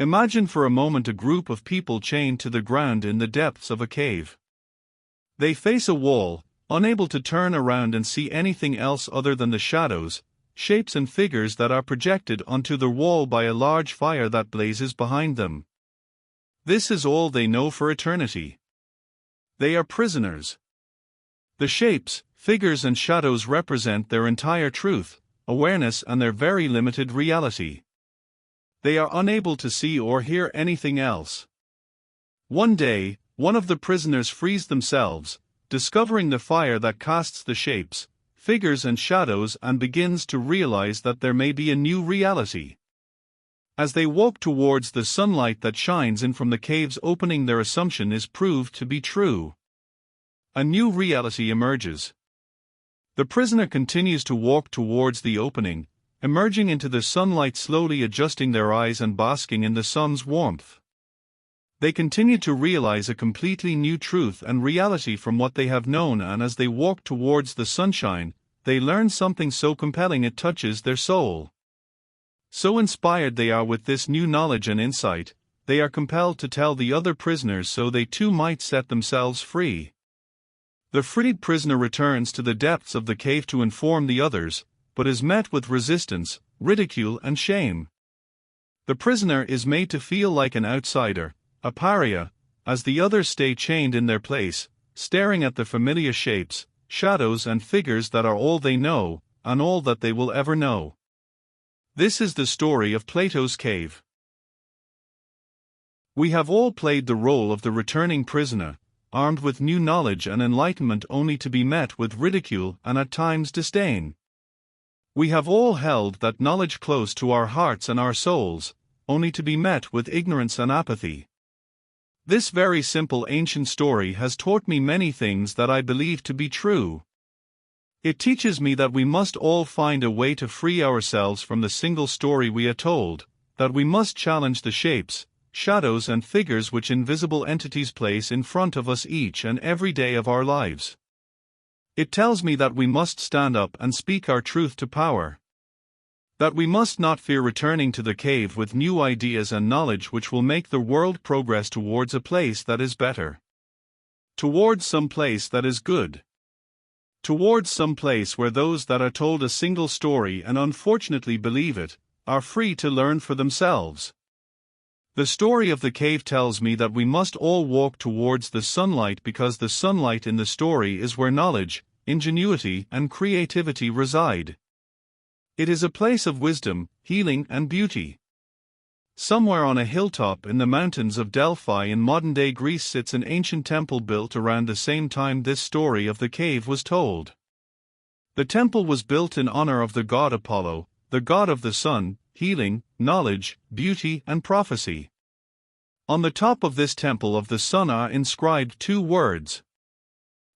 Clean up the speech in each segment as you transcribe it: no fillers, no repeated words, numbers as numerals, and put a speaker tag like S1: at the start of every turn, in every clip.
S1: Imagine for a moment a group of people chained to the ground in the depths of a cave. They face a wall, unable to turn around and see anything else other than the shadows, shapes and figures that are projected onto the wall by a large fire that blazes behind them. This is all they know for eternity. They are prisoners. The shapes, figures and shadows represent their entire truth, awareness and their very limited reality. They are unable to see or hear anything else. One day, one of the prisoners frees themselves, discovering the fire that casts the shapes, figures and shadows, and begins to realize that there may be a new reality. As they walk towards the sunlight that shines in from the cave's opening, their assumption is proved to be true. A new reality emerges. The prisoner continues to walk towards the opening, emerging into the sunlight, slowly adjusting their eyes and basking in the sun's warmth. They continue to realize a completely new truth and reality from what they have known, and as they walk towards the sunshine, they learn something so compelling it touches their soul. So inspired they are with this new knowledge and insight, they are compelled to tell the other prisoners so they too might set themselves free. The freed prisoner returns to the depths of the cave to inform the others, but is met with resistance, ridicule and shame. The prisoner is made to feel like an outsider, a pariah, as the others stay chained in their place, staring at the familiar shapes, shadows and figures that are all they know, and all that they will ever know. This is the story of Plato's cave. We have all played the role of the returning prisoner, armed with new knowledge and enlightenment, only to be met with ridicule and at times disdain. We have all held that knowledge close to our hearts and our souls, only to be met with ignorance and apathy. This very simple ancient story has taught me many things that I believe to be true. It teaches me that we must all find a way to free ourselves from the single story we are told, that we must challenge the shapes, shadows and figures which invisible entities place in front of us each and every day of our lives. It tells me that we must stand up and speak our truth to power. That we must not fear returning to the cave with new ideas and knowledge which will make the world progress towards a place that is better. Towards some place that is good. Towards some place where those that are told a single story and unfortunately believe it, are free to learn for themselves. The story of the cave tells me that we must all walk towards the sunlight, because the sunlight in the story is where knowledge, ingenuity, and creativity reside. It is a place of wisdom, healing, and beauty. Somewhere on a hilltop in the mountains of Delphi in modern-day Greece sits an ancient temple built around the same time this story of the cave was told. The temple was built in honor of the god Apollo, the god of the sun, healing, knowledge, beauty, and prophecy. On the top of this temple of the sun are inscribed two words.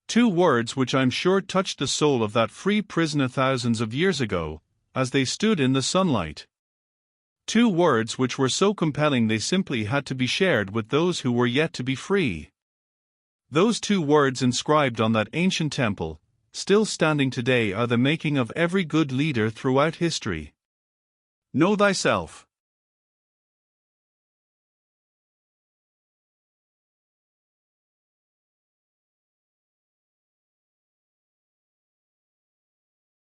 S1: Two words which I'm sure touched the soul of that free prisoner thousands of years ago, as they stood in the sunlight. Two words which were so compelling they simply had to be shared with those who were yet to be free. Those two words inscribed on that ancient temple, still standing today, are the making of every good leader throughout history. Know thyself.